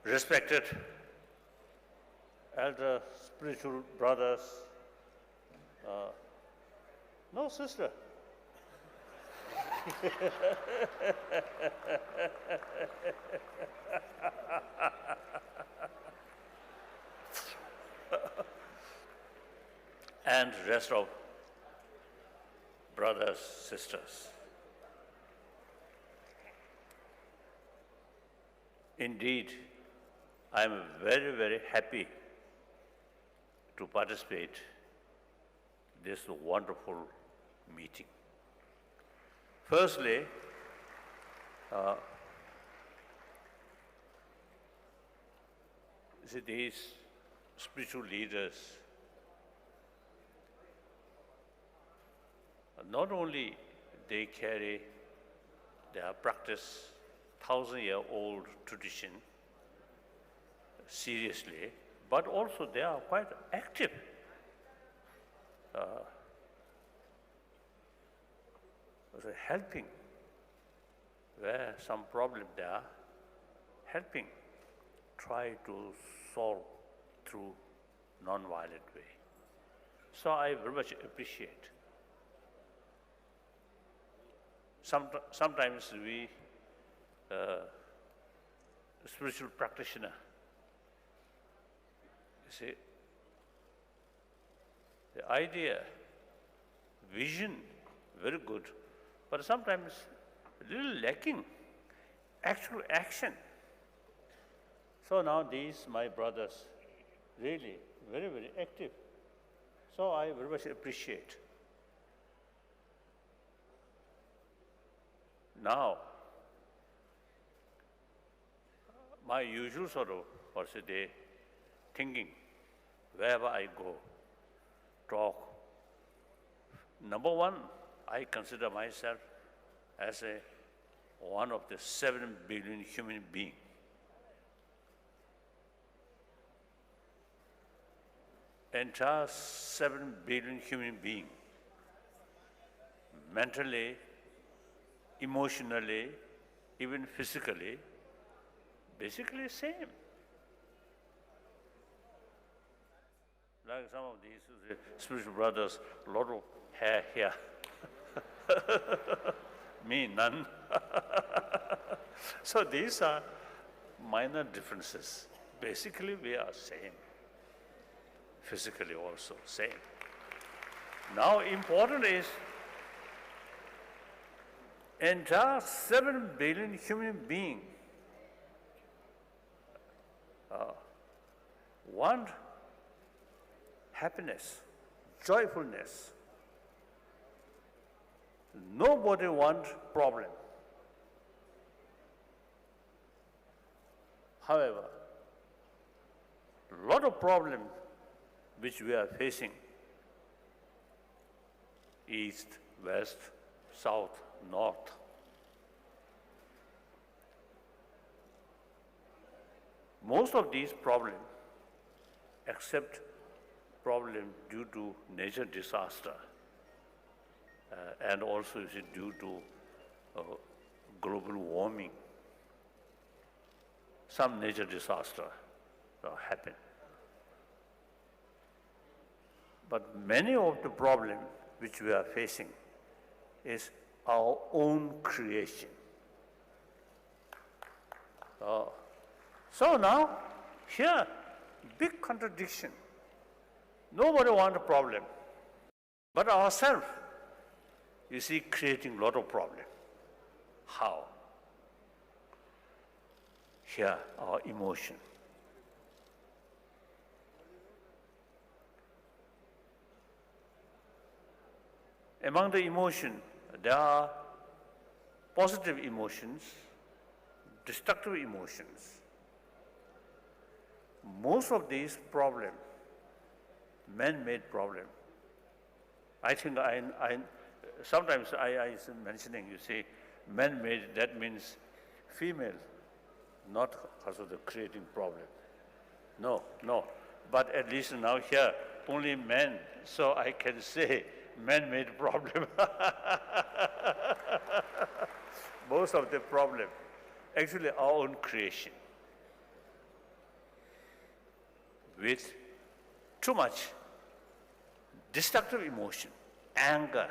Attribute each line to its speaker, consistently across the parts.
Speaker 1: Respected elder spiritual brothers, no sister. And rest of brothers, sisters. Indeed, I am very, very happy to participate in this wonderful meeting. Firstly, these spiritual leaders, not only they carry their practice, 1,000-year-old tradition seriously, but also they are quite active. Helping where some problem there, helping try to solve through non-violent way. So I very much appreciate. Sometimes we, spiritual practitioner, you see, the idea, vision, very good, but sometimes a little lacking actual action. So now these, my brothers, really very, very active. So I very much appreciate. Now, my usual sort of, what's a day, thinking, wherever I go, talk. Number one, I consider myself as one of the 7 billion human beings. Entire 7 billion human beings, mentally, emotionally, even physically, basically same. Like some of these spiritual brothers, a lot of hair here. Me, none. So these are minor differences. Basically, we are same. Physically also same. Now, important is entire 7 billion human beings want happiness, joyfulness. Nobody wants problem. However, a lot of problems which we are facing, east, west, south, north. Most of these problems, except problem due to nature disaster, and also is it due to global warming, some nature disaster happen. But many of the problems which we are facing is our own creation. So now, here, big contradiction. Nobody wants a problem, but ourselves, you see, creating a lot of problems. How? Here, our emotion. Among the emotions, there are positive emotions, destructive emotions. Most of these problems, man-made problem. I think sometimes I is mentioning, you see, man-made, that means female, not also the creating problem. No. But at least now here, only men, so I can say man-made problem. Most of the problem, actually our own creation. with too much destructive emotion, anger,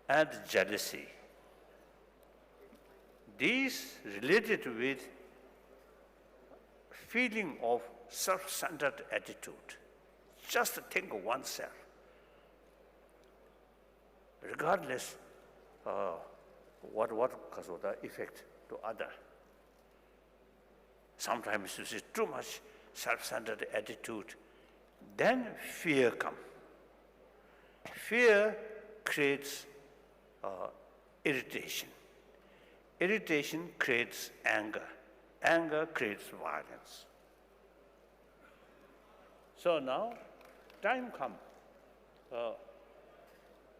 Speaker 1: and jealousy. These related with feeling of self-centered attitude, just to think of oneself, regardless what cause of the effect to other. Sometimes you see too much self-centered attitude, then fear comes. Fear creates irritation. Irritation creates anger. Anger creates violence. So now, time comes.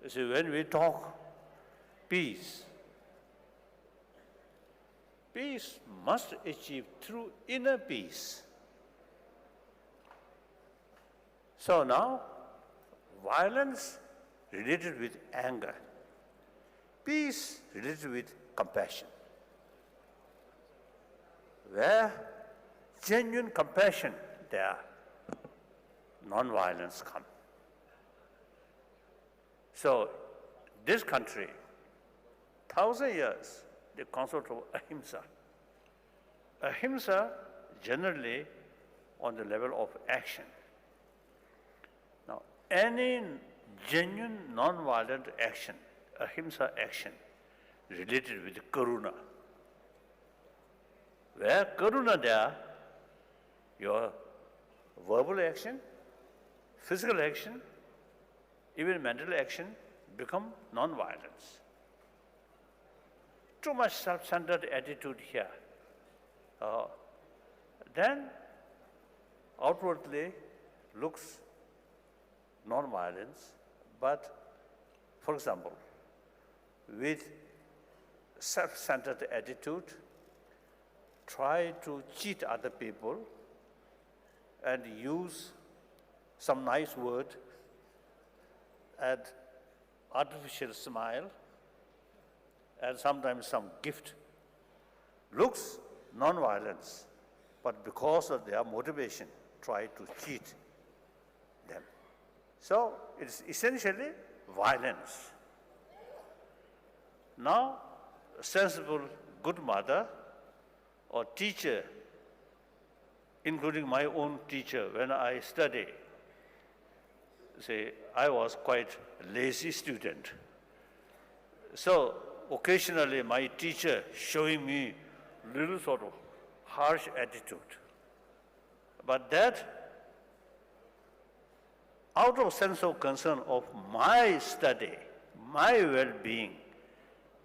Speaker 1: You see, when we talk peace, peace must achieve through inner peace. So now, violence related with anger, peace related with compassion. Where genuine compassion there, non-violence comes. So this country, 1,000 years, the concept of Ahimsa. Ahimsa generally on the level of action. Now, any genuine non-violent action, Ahimsa action, related with karuna. Where karuna there, your verbal action, physical action, even mental action become non-violence. Too much self-centered attitude here. Then outwardly looks non-violence, but for example, with self-centered attitude, try to cheat other people and use some nice word and artificial smile and sometimes some gift. Looks non-violence, but because of their motivation, try to cheat them. So it's essentially violence. Now, a sensible, good mother or teacher, including my own teacher when I studied, say, I was quite lazy student. So occasionally my teacher showing me little sort of harsh attitude. But that, out of sense of concern of my study, my well-being,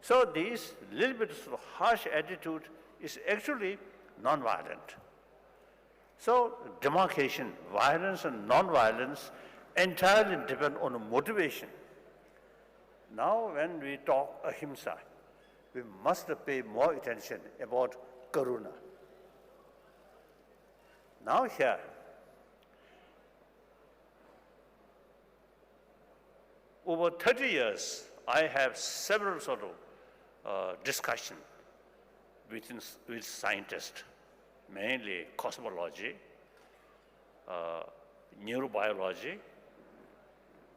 Speaker 1: so this little bit of harsh attitude is actually non-violent. So demarcation, violence and non-violence entirely depend on motivation. Now when we talk ahimsa, we must pay more attention about karuna. Now here, over 30 years, I have several sort of discussion with scientists, mainly cosmology, neurobiology,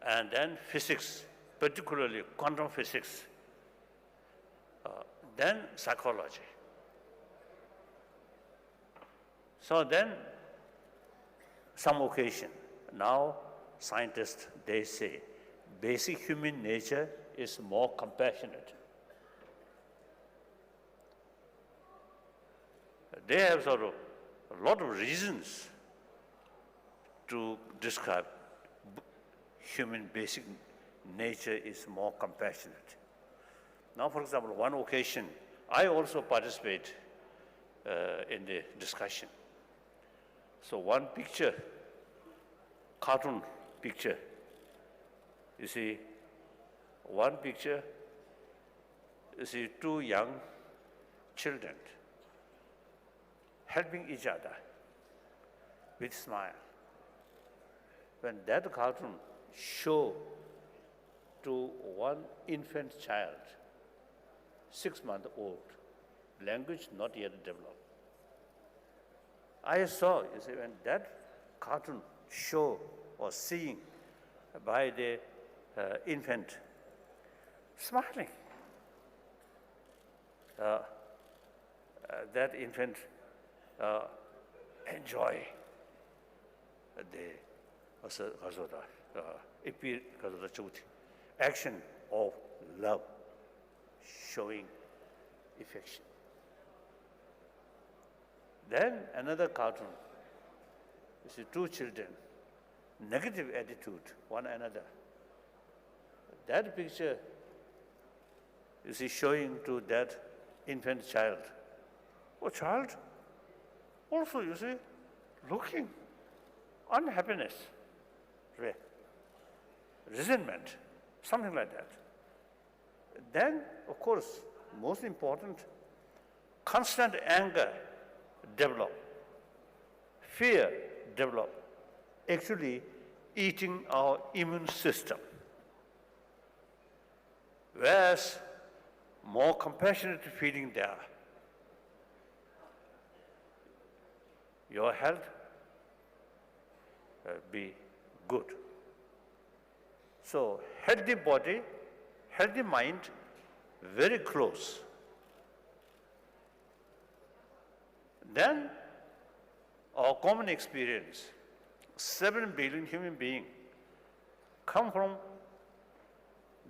Speaker 1: and then physics, particularly quantum physics, then psychology. So then, some occasion, now scientists, they say, basic human nature is more compassionate. They have sort of a lot of reasons to describe human basic nature is more compassionate. Now, for example, one occasion, I also participate in the discussion. So one picture, cartoon picture, you see, one picture, you see two young children helping each other with smile. When that cartoon show to one infant child, 6 months old, language not yet developed, I saw, you see, when that cartoon show was seeing by the infant smiling. That infant enjoy the action of love, showing affection. Then another cartoon, you see two children, negative attitude, one another. That picture, you see, showing to that infant child. Oh, child, also, you see, looking unhappiness, resentment, something like that. Then, of course, most important, constant anger develop, fear develop, actually eating our immune system. Whereas more compassionate feeling there, your health be good. So healthy body, healthy mind, very close. Then our common experience, 7 billion human beings come from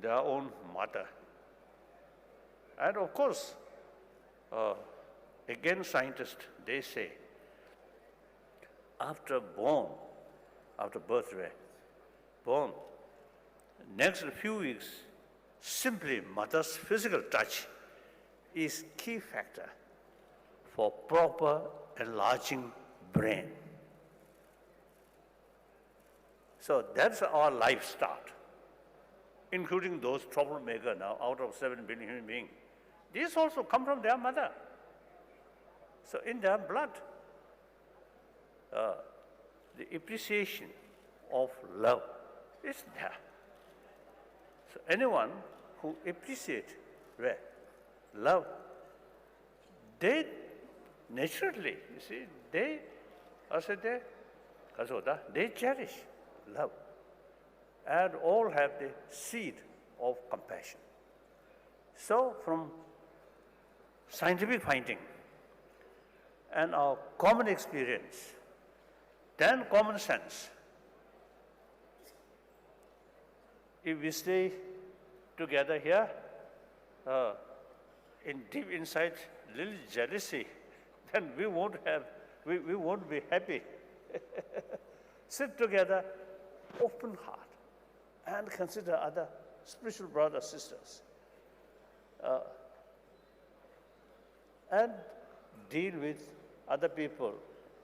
Speaker 1: their own mother. And of course, again scientists, they say, after birth, born, next few weeks, simply mother's physical touch is key factor for proper enlarging brain. So that's our life start, including those troublemakers now out of 7 billion human beings. These also come from their mother. So in their blood, the appreciation of love is there. So anyone who appreciates love, they naturally, you see, they cherish love and all have the seed of compassion. So from scientific finding and our common experience, then common sense, if we stay together here, in deep inside little jealousy, then we won't be happy. Sit together, open heart, and consider other spiritual brothers, sisters, and deal with other people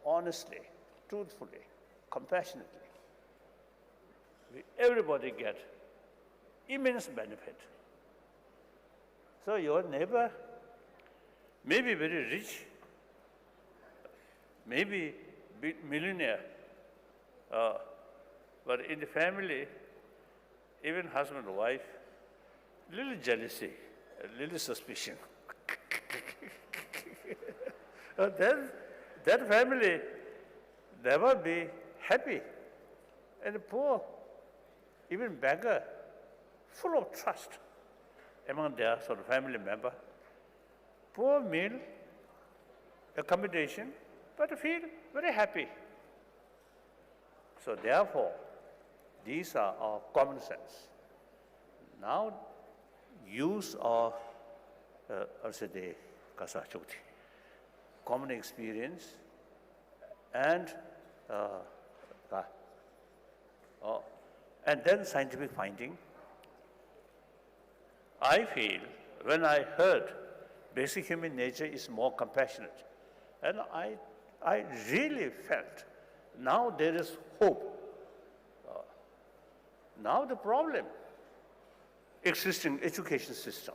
Speaker 1: honestly, truthfully, compassionately. Everybody get immense benefit. So your neighbor may be very rich, maybe millionaire, but in the family, even husband and wife, little jealousy, a little suspicion. Then that family never be happy. And the poor, even beggar, full of trust among their sort of family member. Poor meal, accommodation, but feel very happy. So therefore, these are our common sense. Now use our common experience and then scientific finding. I feel when I heard basic human nature is more compassionate, and I really felt now there is hope. Now the problem, existing education system,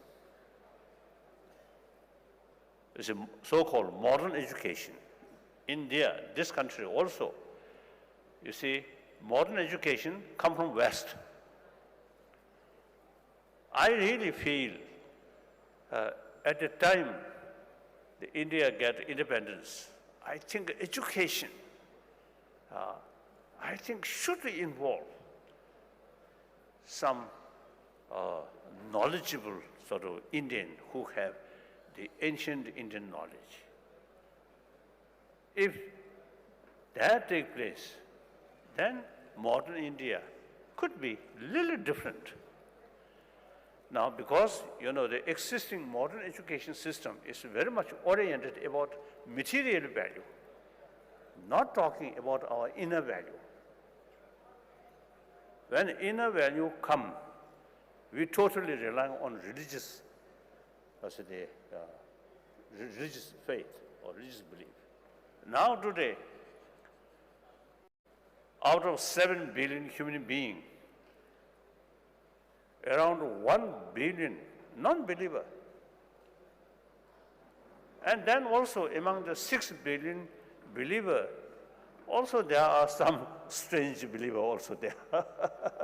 Speaker 1: is a so-called modern education. India, this country also, you see, modern education come from West. I really feel at the time the India get independence, I think education, I think should involve some knowledgeable sort of Indian who have the ancient Indian knowledge. If that takes place, then modern India could be a little different. Now, because the existing modern education system is very much oriented about material value, not talking about our inner value. When inner value come, we totally rely on religious faith or religious belief. Now today, out of 7 billion human beings, around 1 billion non-believer. And then also among the 6 billion believer, also there are some strange believer also there.